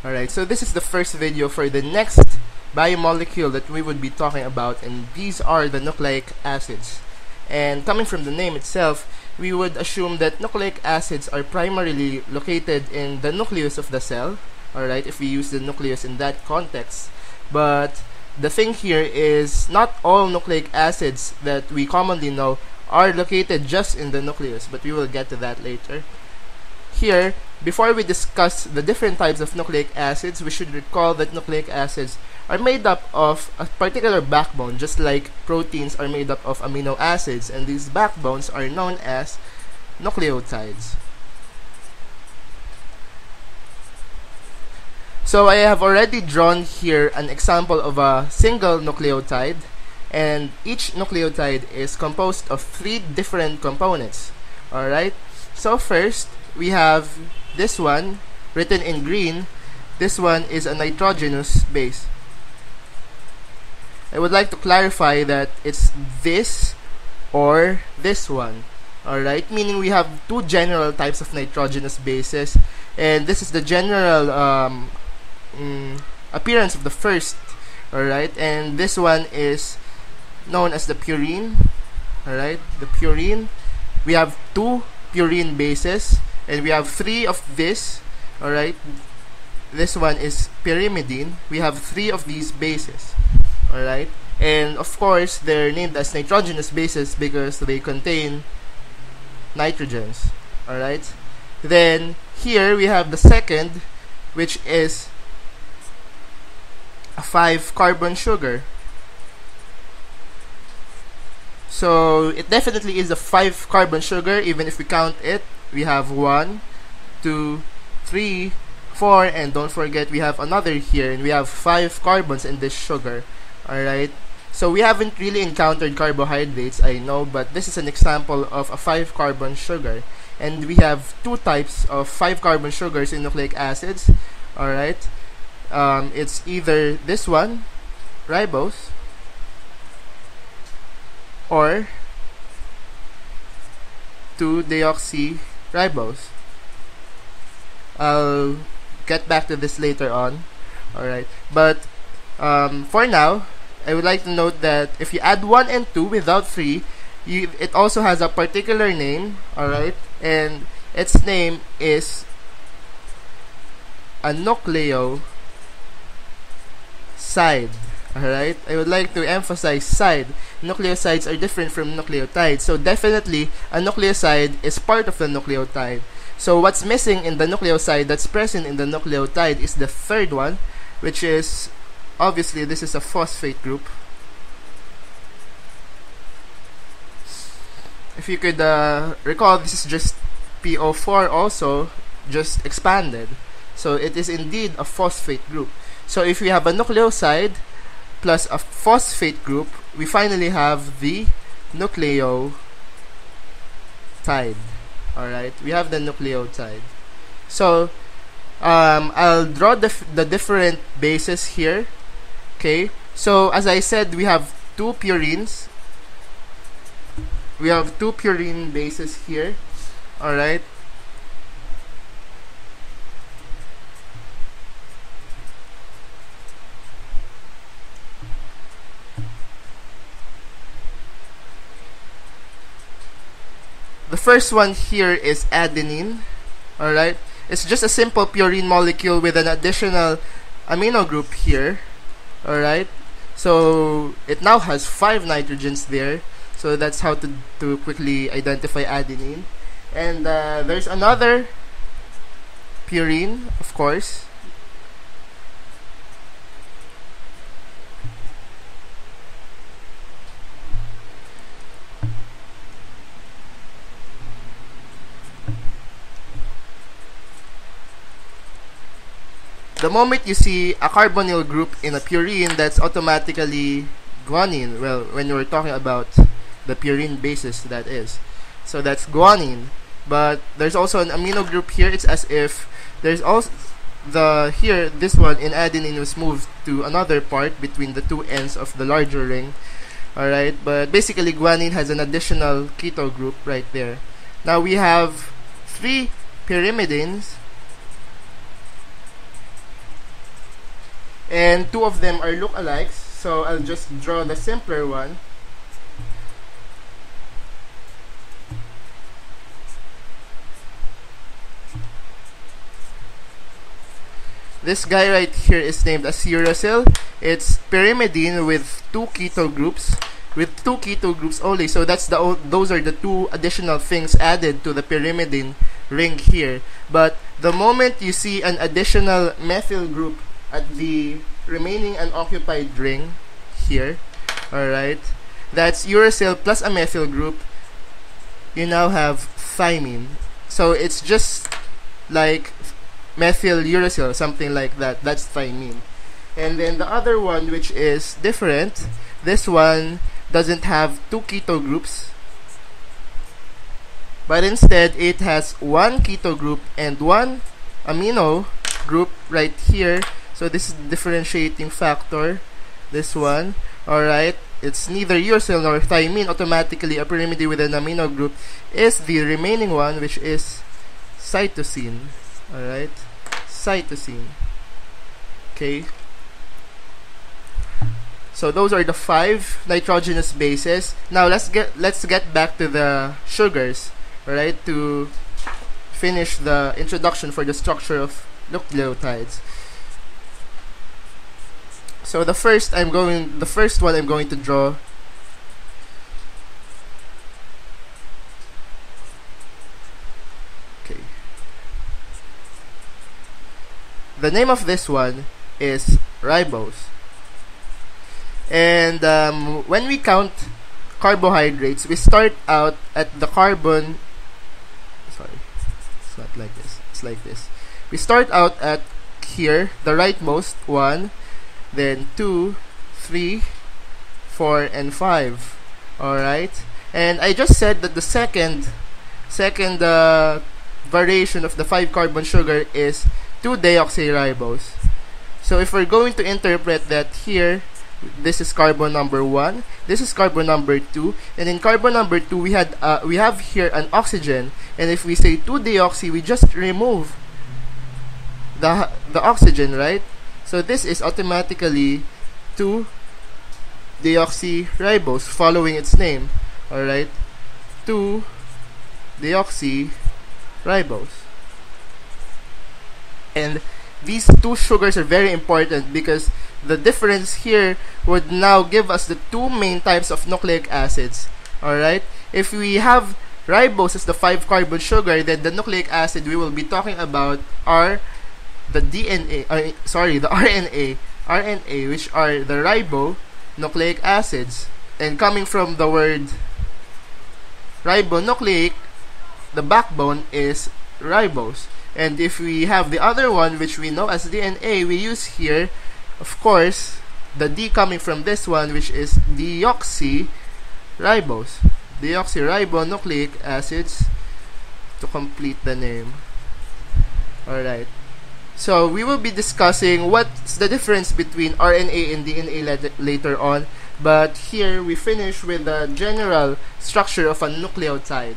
Alright, so this is the first video for the next biomolecule that we would be talking about, and these are the nucleic acids. And coming from the name itself, we would assume that nucleic acids are primarily located in the nucleus of the cell, alright, if we use the nucleus in that context. But the thing here is not all nucleic acids that we commonly know are located just in the nucleus, but we will get to that later. Here, before we discuss the different types of nucleic acids, we should recall that nucleic acids are made up of a particular backbone, just like proteins are made up of amino acids, and these backbones are known as nucleotides. So I have already drawn here an example of a single nucleotide, and each nucleotide is composed of 3 different components. Alright, so first we have this one written in green. This one is a nitrogenous base. I would like to clarify that it's this or this one. Alright, meaning we have 2 general types of nitrogenous bases, and this is the general appearance of the first. Alright, and this one is known as the purine. Alright, the purine. We have 2 purine bases, and we have 3 of this. Alright, this one is pyrimidine. We have 3 of these bases. Alright, and of course they're named as nitrogenous bases because they contain nitrogens. Alright, then here we have the second, which is a 5-carbon sugar. So it definitely is a 5-carbon sugar, even if we count it. We have 1, 2, 3, 4, and don't forget we have another here, and we have 5 carbons in this sugar. Alright, so we haven't really encountered carbohydrates, I know, but this is an example of a 5-carbon sugar. And we have 2 types of 5-carbon sugars in nucleic acids. Alright, it's either this one, ribose, or 2-deoxyribose. I'll get back to this later on. Alright, but for now, I would like to note that if you add 1 and 2 without 3, it also has a particular name, alright, and its name is a nucleoside. Alright, I would like to emphasize side. Nucleosides are different from nucleotides, so definitely a nucleoside is part of the nucleotide. So what's missing in the nucleoside that's present in the nucleotide is the third one, which is, obviously, this is a phosphate group. If you could recall, this is just PO4 also, just expanded. So it is indeed a phosphate group. So if we have a nucleoside plus a phosphate group, we finally have the nucleotide. Alright, we have the nucleotide. So I'll draw the different bases here. Okay, so as I said, we have 2 purines. We have 2 purine bases here. Alright, the first one here is adenine. Alright, it's just a simple purine molecule with an additional amino group here. Alright, so it now has 5 nitrogens there. So that's how to quickly identify adenine. And there's another purine, of course. The moment you see a carbonyl group in a purine, that's automatically guanine. Well, when we're talking about the purine bases, that is. So that's guanine. But there's also an amino group here. It's as if there's also this one in adenine was moved to another part between the 2 ends of the larger ring. Alright, but basically guanine has an additional keto group right there. Now we have 3 pyrimidines and two of them are lookalikes, so I'll just draw the simpler one. This guy right here is named as uracil. It's pyrimidine with two keto groups, only. So that's those are the two additional things added to the pyrimidine ring here. But the moment you see an additional methyl group at the remaining unoccupied ring here, alright, that's uracil plus a methyl group, you now have thymine. So it's just like methyl uracil, something like that. That's thymine. And then the other one, which is different, this one doesn't have two keto groups, but instead it has one keto group and one amino group right here. So this is the differentiating factor, this one. Alright, it's neither uracil nor thymine. Automatically a pyrimidine with an amino group is the remaining one, which is cytosine. Alright, cytosine. Okay, so those are the 5 nitrogenous bases. Now let's get back to the sugars, alright, to finish the introduction for the structure of nucleotides. So the first one I'm going to draw the name of this one is ribose. And when we count carbohydrates, we start out at the carbon. Sorry, it's not like this. It's like this. We start out at here, the rightmost one, then 2, 3, 4, and 5. Alright? And I just said that the second variation of the 5-carbon sugar is 2-deoxyribose. So if we're going to interpret that here, this is carbon number 1, this is carbon number 2, and in carbon number 2 we have here an oxygen, and if we say 2-deoxy, we just remove the oxygen, right? So this is automatically 2-deoxyribose, following its name. Alright, 2-deoxyribose. And these two sugars are very important because the difference here would now give us the two main types of nucleic acids. Alright, if we have ribose as the 5-carbon sugar, then the nucleic acid we will be talking about are the the RNA, which are the ribonucleic acids. And coming from the word ribonucleic, the backbone is ribose. And if we have the other one, which we know as DNA, we use here, of course, the D coming from this one, which is deoxyribose. Deoxyribonucleic acids, to complete the name. Alright. So we will be discussing what's the difference between RNA and DNA later on. But here we finish with the general structure of a nucleotide.